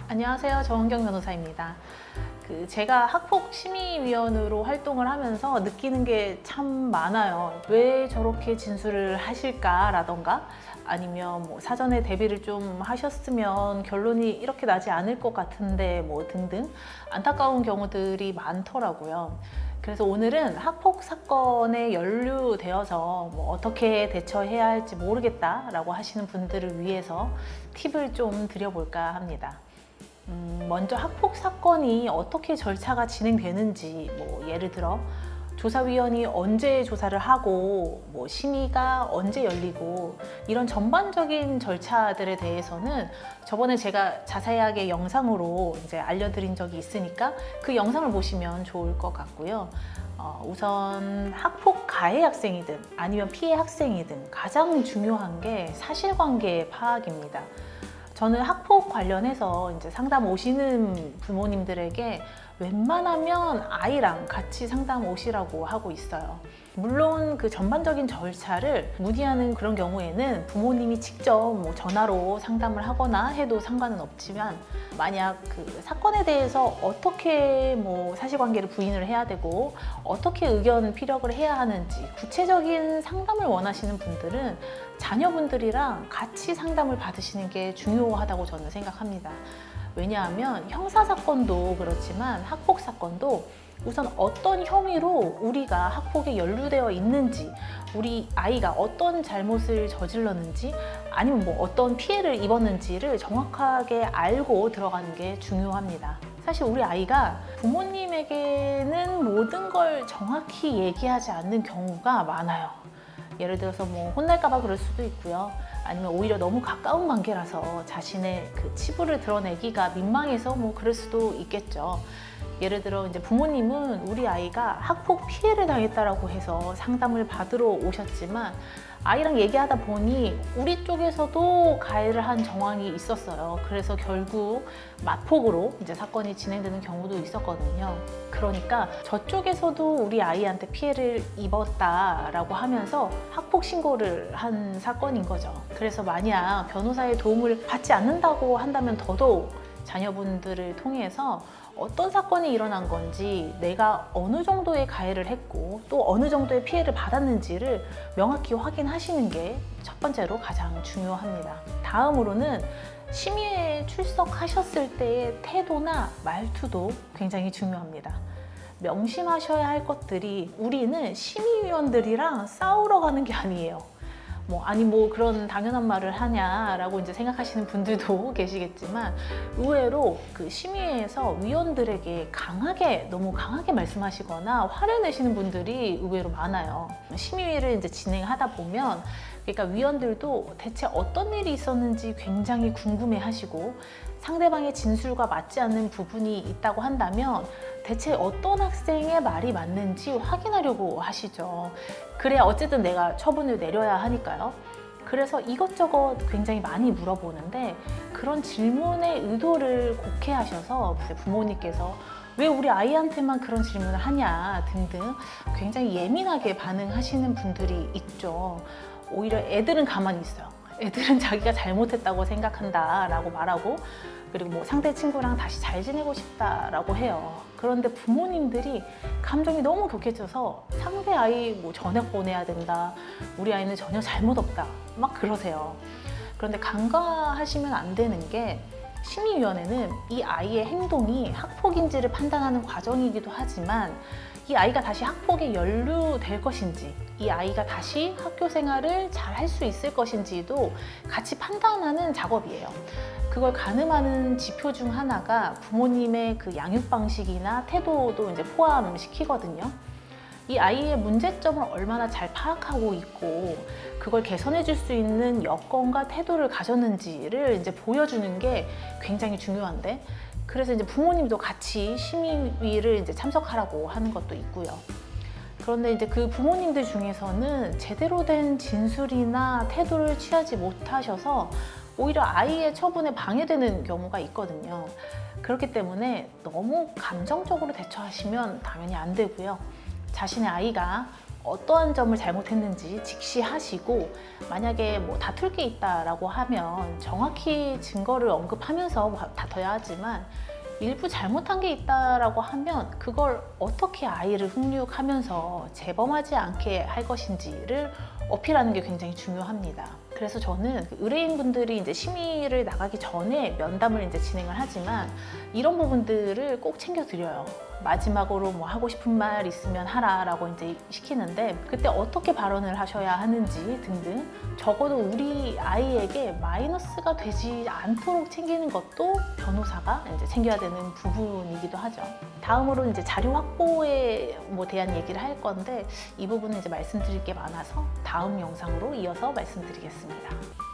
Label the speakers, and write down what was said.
Speaker 1: 안녕하세요. 정은경 변호사입니다. 제가 학폭심의위원으로 활동을 하면서 느끼는 게 참 많아요. 왜 저렇게 진술을 하실까라던가 아니면 사전에 대비를 좀 하셨으면 결론이 이렇게 나지 않을 것 같은데 등등 안타까운 경우들이 많더라고요. 그래서 오늘은 학폭 사건에 연루되어서 어떻게 대처해야 할지 모르겠다라고 하시는 분들을 위해서 팁을 좀 드려볼까 합니다. 먼저 학폭 사건이 어떻게 절차가 진행되는지, 예를 들어 조사위원이 언제 조사를 하고 심의가 언제 열리고 이런 전반적인 절차들에 대해서는 저번에 제가 자세하게 영상으로 이제 알려드린 적이 있으니까 그 영상을 보시면 좋을 것 같고요. 우선 학폭 가해 학생이든 아니면 피해 학생이든 가장 중요한 게 사실관계 파악입니다. 저는 학폭 관련해서 이제 상담 오시는 부모님들에게 웬만하면 아이랑 같이 상담 오시라고 하고 있어요. 물론 그 전반적인 절차를 문의하는 그런 경우에는 부모님이 직접 전화로 상담을 하거나 해도 상관은 없지만, 만약 그 사건에 대해서 어떻게 사실관계를 부인을 해야 되고 어떻게 의견 피력을 해야 하는지 구체적인 상담을 원하시는 분들은 자녀분들이랑 같이 상담을 받으시는 게 중요하다고 저는 생각합니다. 왜냐하면 형사사건도 그렇지만 학폭사건도 우선 어떤 혐의로 우리가 학폭에 연루되어 있는지, 우리 아이가 어떤 잘못을 저질렀는지 아니면 어떤 피해를 입었는지를 정확하게 알고 들어가는 게 중요합니다. 사실 우리 아이가 부모님에게는 모든 걸 정확히 얘기하지 않는 경우가 많아요. 예를 들어서 혼날까봐 그럴 수도 있고요. 아니면 오히려 너무 가까운 관계라서 자신의 그 치부를 드러내기가 민망해서 그럴 수도 있겠죠. 예를 들어 이제 부모님은 우리 아이가 학폭 피해를 당했다라고 해서 상담을 받으러 오셨지만 아이랑 얘기하다 보니 우리 쪽에서도 가해를 한 정황이 있었어요. 그래서 결국 마폭으로 이제 사건이 진행되는 경우도 있었거든요. 그러니까 저쪽에서도 우리 아이한테 피해를 입었다라고 하면서 학폭 신고를 한 사건인 거죠. 그래서 만약 변호사의 도움을 받지 않는다고 한다면 더더욱 자녀분들을 통해서 어떤 사건이 일어난 건지, 내가 어느 정도의 가해를 했고 또 어느 정도의 피해를 받았는지를 명확히 확인하시는 게 첫 번째로 가장 중요합니다. 다음으로는 심의에 출석하셨을 때의 태도나 말투도 굉장히 중요합니다. 명심하셔야 할 것들이, 우리는 심의위원들이랑 싸우러 가는 게 아니에요. 그런 당연한 말을 하냐라고 이제 생각하시는 분들도 계시겠지만, 의외로 그 심의회에서 위원들에게 너무 강하게 말씀하시거나 화를 내시는 분들이 의외로 많아요. 심의회를 이제 진행하다 보면, 그러니까 위원들도 대체 어떤 일이 있었는지 굉장히 궁금해 하시고, 상대방의 진술과 맞지 않는 부분이 있다고 한다면 대체 어떤 학생의 말이 맞는지 확인하려고 하시죠. 그래야 어쨌든 내가 처분을 내려야 하니까요. 그래서 이것저것 굉장히 많이 물어보는데, 그런 질문의 의도를 곡해하셔서 부모님께서 왜 우리 아이한테만 그런 질문을 하냐 등등 굉장히 예민하게 반응하시는 분들이 있죠. 오히려 애들은 가만히 있어요. 애들은 자기가 잘못했다고 생각한다 라고 말하고, 그리고 상대 친구랑 다시 잘 지내고 싶다라고 해요. 그런데 부모님들이 감정이 너무 격해져서 상대 아이 저녁 보내야 된다, 우리 아이는 전혀 잘못 없다 막 그러세요. 그런데 간과하시면 안 되는 게, 심의위원회는 이 아이의 행동이 학폭인지를 판단하는 과정이기도 하지만, 이 아이가 다시 학폭에 연루될 것인지, 이 아이가 다시 학교 생활을 잘 할 수 있을 것인지도 같이 판단하는 작업이에요. 그걸 가늠하는 지표 중 하나가 부모님의 그 양육 방식이나 태도도 이제 포함시키거든요. 이 아이의 문제점을 얼마나 잘 파악하고 있고 그걸 개선해 줄 수 있는 여건과 태도를 가졌는지를 이제 보여주는 게 굉장히 중요한데, 그래서 이제 부모님도 같이 심의위를 이제 참석하라고 하는 것도 있고요. 그런데 이제 그 부모님들 중에서는 제대로 된 진술이나 태도를 취하지 못하셔서 오히려 아이의 처분에 방해되는 경우가 있거든요. 그렇기 때문에 너무 감정적으로 대처하시면 당연히 안 되고요. 자신의 아이가 어떠한 점을 잘못했는지 직시하시고, 만약에 뭐 다툴 게 있다라고 하면 정확히 증거를 언급하면서 다퉈야 하지만, 일부 잘못한 게 있다라고 하면 그걸 어떻게 아이를 훈육하면서 재범하지 않게 할 것인지를 어필하는 게 굉장히 중요합니다. 그래서 저는 의뢰인분들이 이제 심의를 나가기 전에 면담을 이제 진행을 하지만, 이런 부분들을 꼭 챙겨드려요. 마지막으로 뭐 하고 싶은 말 있으면 하라라고 이제 시키는데, 그때 어떻게 발언을 하셔야 하는지 등등, 적어도 우리 아이에게 마이너스가 되지 않도록 챙기는 것도 변호사가 이제 챙겨야 되는 부분이기도 하죠. 다음으로 이제 자료 확보에 대한 얘기를 할 건데, 이 부분은 이제 말씀드릴 게 많아서 다음 영상으로 이어서 말씀드리겠습니다.